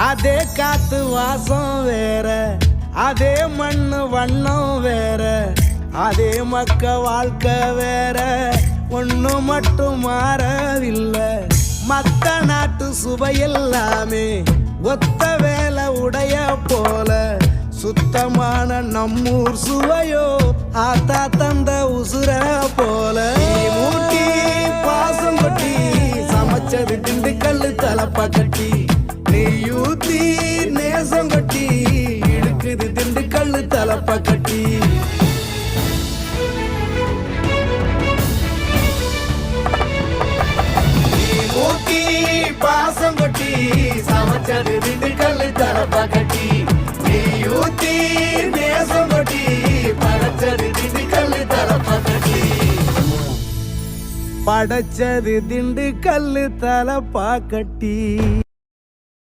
அதே காத்து வாசம் வேற, அதே மண்ணு வண்ணம் வேற, அதே மக்க வாழ்க்கை வேற, ஒண்ணு மட்டும் மாறவில்லை. மத்த நாட்டு சுவையெல்லாமே ஒத்த வேலை உடைய போல, சுத்தமான நம்மூர் சுவையோ ஆத்தா தந்த உசுர போல. மூட்டி பாசம் கொட்டி சமைச்சது திண்டுக்கல்லு தலப்பா கட்டி, நெய்யூத்தி நேசம் கொட்டி இழுக்குது திண்டுக்கல்லு தலப்பா கட்டி. மூட்டி பாசம் கொட்டி சமைச்சது திண்டுக்கல்லு தலப்பா கட்டி, நெய்யூத்தி நேசம் கொட்டி படைச்சது திண்டுக்கல்லு தலப்பா கட்டி. படைச்சது திண்டுக்கல்லு தலப்பா கட்டி.